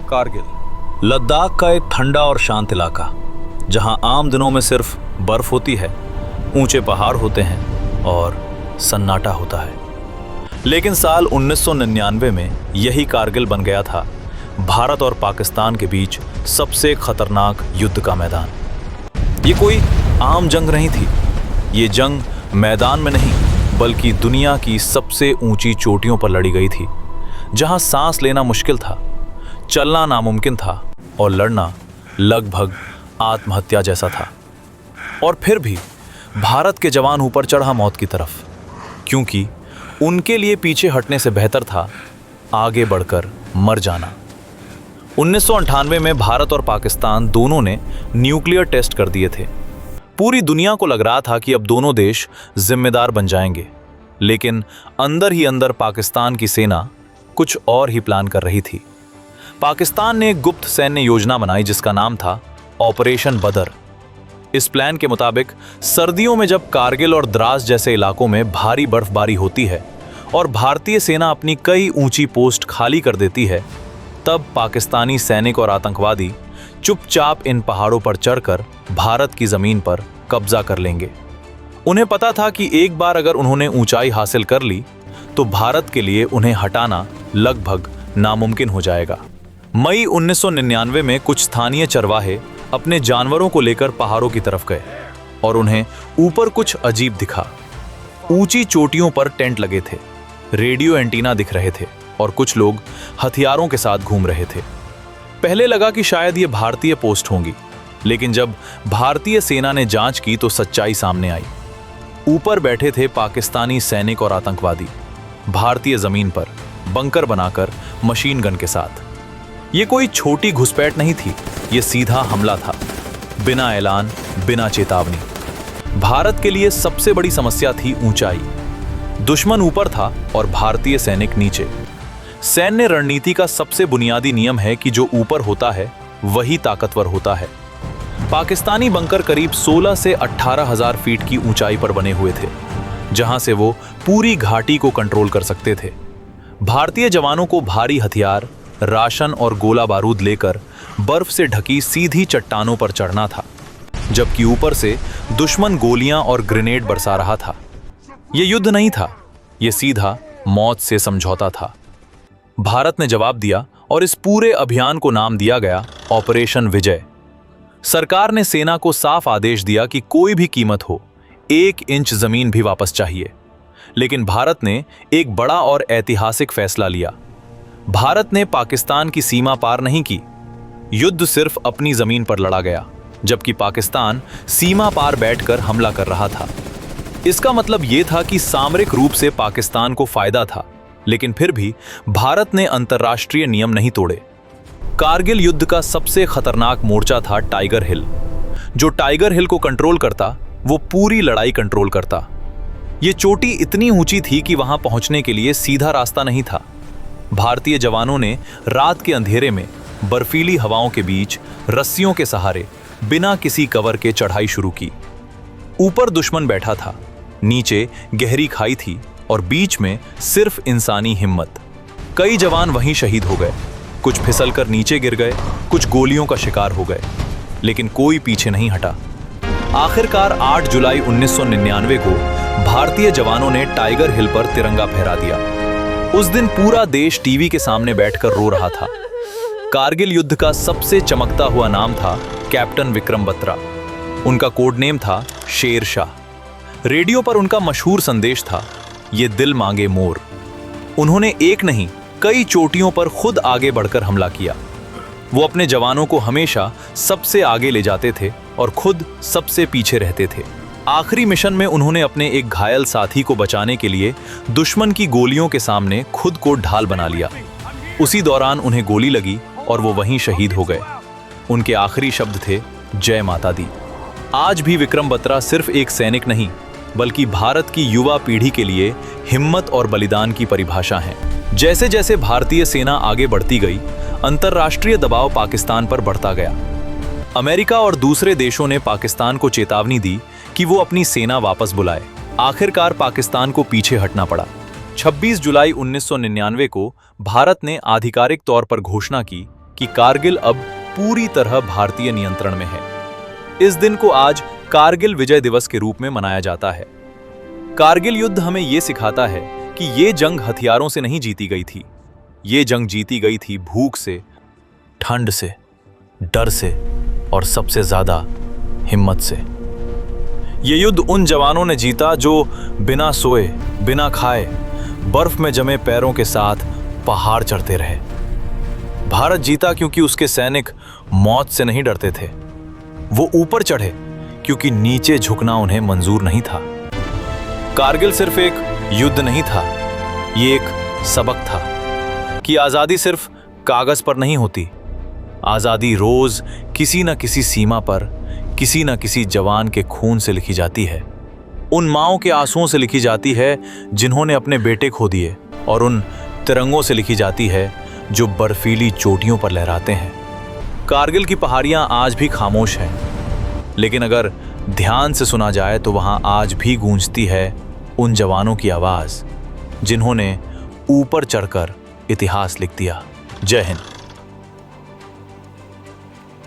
कारगिल लद्दाख का एक ठंडा और शांत इलाका, जहां आम दिनों में सिर्फ बर्फ होती है, ऊंचे पहाड़ होते हैं और सन्नाटा होता है। लेकिन साल 1999 में यही कारगिल बन गया था भारत और पाकिस्तान के बीच सबसे खतरनाक युद्ध का मैदान। ये कोई आम जंग नहीं थी। ये जंग मैदान में नहीं, बल्कि दुनिया की सबसे ऊंची चोटियों पर लड़ी गई थी, जहां सांस लेना मुश्किल था, चलना नामुमकिन था और लड़ना लगभग आत्महत्या जैसा था। और फिर भी भारत के जवान ऊपर चढ़ा मौत की तरफ, क्योंकि उनके लिए पीछे हटने से बेहतर था आगे बढ़कर मर जाना। 1998 में भारत और पाकिस्तान दोनों ने न्यूक्लियर टेस्ट कर दिए थे। पूरी दुनिया को लग रहा था कि अब दोनों देश जिम्मेदार बन जाएंगे, लेकिन अंदर ही अंदर पाकिस्तान की सेना कुछ और ही प्लान कर रही थी। पाकिस्तान ने एक गुप्त सैन्य योजना बनाई जिसका नाम था ऑपरेशन बदर। इस प्लान के मुताबिक सर्दियों में जब कारगिल और द्रास जैसे इलाकों में भारी बर्फबारी होती है और भारतीय सेना अपनी कई ऊंची पोस्ट खाली कर देती है, तब पाकिस्तानी सैनिक और आतंकवादी चुपचाप इन पहाड़ों पर चढ़कर भारत की जमीन पर कब्जा कर लेंगे। उन्हें पता था कि एक बार अगर उन्होंने ऊंचाई हासिल कर ली तो भारत के लिए उन्हें हटाना लगभग नामुमकिन हो जाएगा। मई 1999 में कुछ स्थानीय चरवाहे अपने जानवरों को लेकर पहाड़ों की तरफ गए और उन्हें ऊपर कुछ अजीब दिखा। ऊंची चोटियों पर टेंट लगे थे, रेडियो एंटीना दिख रहे थे और कुछ लोग हथियारों के साथ घूम रहे थे। पहले लगा कि शायद ये भारतीय पोस्ट होंगी, लेकिन जब भारतीय सेना ने जांच की तो सच्चाई सामने आई। ऊपर बैठे थे पाकिस्तानी सैनिक और आतंकवादी, भारतीय जमीन पर बंकर बनाकर मशीन गन के साथ। ये कोई छोटी घुसपैठ नहीं थी, ये सीधा हमला था, बिना ऐलान, बिना चेतावनी। भारत के लिए सबसे बड़ी समस्या थी ऊंचाई। दुश्मन ऊपर था और भारतीय सैनिक नीचे। सैन्य रणनीति का सबसे बुनियादी नियम है कि जो ऊपर होता है वही ताकतवर होता है। पाकिस्तानी बंकर करीब 16 से 18,000 फीट की ऊंचाई पर बने हुए थे, जहां से वो पूरी घाटी को कंट्रोल कर सकते थे। भारतीय जवानों को भारी हथियार, राशन और गोला बारूद लेकर बर्फ से ढकी सीधी चट्टानों पर चढ़ना था, जबकि ऊपर से दुश्मन गोलियां और ग्रेनेड बरसा रहा था। यह युद्ध नहीं था, यह सीधा मौत से समझौता था। भारत ने जवाब दिया और इस पूरे अभियान को नाम दिया गया ऑपरेशन विजय। सरकार ने सेना को साफ आदेश दिया कि कोई भी कीमत हो, 1 इंच जमीन भी वापस चाहिए। लेकिन भारत ने एक बड़ा और ऐतिहासिक फैसला लिया। भारत ने पाकिस्तान की सीमा पार नहीं की। युद्ध सिर्फ अपनी जमीन पर लड़ा गया, जबकि पाकिस्तान सीमा पार बैठकर हमला कर रहा था। इसका मतलब यह था कि सामरिक रूप से पाकिस्तान को फायदा था, लेकिन फिर भी भारत ने अंतर्राष्ट्रीय नियम नहीं तोड़े। कारगिल युद्ध का सबसे खतरनाक मोर्चा था टाइगर हिल। जो टाइगर हिल को कंट्रोल करता, वो पूरी लड़ाई कंट्रोल करता। ये चोटी इतनी ऊंची थी कि वहां पहुंचने के लिए सीधा रास्ता नहीं था। भारतीय जवानों ने रात के अंधेरे में बर्फीली हवाओं के बीच रस्सियों के सहारे बिना किसी कवर के चढ़ाई शुरू की। ऊपर दुश्मन बैठा था, नीचे गहरी खाई थी और बीच में सिर्फ इंसानी हिम्मत। कई जवान वहीं शहीद हो गए, कुछ फिसलकर नीचे गिर गए, कुछ गोलियों का शिकार हो गए, लेकिन कोई पीछे नहीं हटा। आखिरकार 8 जुलाई 1999 को भारतीय जवानों ने टाइगर हिल पर तिरंगा फहरा दिया। उस दिन पूरा देश टीवी के सामने बैठकर रो रहा था। कारगिल युद्ध का सबसे चमकता हुआ नाम था कैप्टन विक्रम बत्रा। उनका कोड नेम था शेर शाह। रेडियो पर उनका मशहूर संदेश था, ये दिल मांगे मोर। उन्होंने एक नहीं, कई चोटियों पर खुद आगे बढ़कर हमला किया। वो अपने जवानों को हमेशा सबसे आगे ले जाते थे और खुद सबसे पीछे रहते थे। आखिरी मिशन में उन्होंने अपने एक घायल साथी को बचाने के लिए दुश्मन की गोलियों के सामने खुद को ढाल बना लिया। उसी दौरान उन्हें गोली लगी और वो वहीं शहीद हो गए। उनके आखिरी शब्द थे, जय माता दी। आज भी विक्रम बत्रा सिर्फ एक सैनिक नहीं, बल्कि भारत की युवा पीढ़ी के लिए हिम्मत और बलिदान की परिभाषा हैं। जैसे जैसे भारतीय सेना आगे बढ़ती गई, अंतर्राष्ट्रीय दबाव पाकिस्तान पर बढ़ता गया। अमेरिका और दूसरे देशों ने पाकिस्तान को चेतावनी दी कि वो अपनी सेना वापस बुलाए। आखिरकार पाकिस्तान को पीछे हटना पड़ा। 26 जुलाई 1999 को भारत ने आधिकारिक तौर पर घोषणा की कि कारगिल अब पूरी तरह भारतीय नियंत्रण में है। इस दिन को आज कारगिल विजय दिवस के रूप में मनाया जाता है। कारगिल युद्ध हमें यह सिखाता है कि ये जंग हथियारों से नहीं जीती गई थी। ये जंग जीती गई थी भूख से, ठंड से, डर से और सबसे ज्यादा हिम्मत से। ये युद्ध उन जवानों ने जीता जो बिना सोए, बिना खाए, बर्फ में जमे पैरों के साथ पहाड़ चढ़ते रहे। भारत जीता क्योंकि उसके सैनिक मौत से नहीं डरते थे। वो ऊपर चढ़े क्योंकि नीचे झुकना उन्हें मंजूर नहीं था। कारगिल सिर्फ एक युद्ध नहीं था, ये एक सबक था कि आजादी सिर्फ कागज पर नहीं होती। आजादी रोज किसी न किसी सीमा पर, किसी न किसी जवान के खून से लिखी जाती है। उन माँओं के आंसुओं से लिखी जाती है जिन्होंने अपने बेटे खो दिए, और उन तिरंगों से लिखी जाती है जो बर्फीली चोटियों पर लहराते हैं। कारगिल की पहाड़ियां आज भी खामोश हैं, लेकिन अगर ध्यान से सुना जाए तो वहां आज भी गूंजती है उन जवानों की आवाज जिन्होंने ऊपर चढ़कर इतिहास लिख दिया। जय हिंद।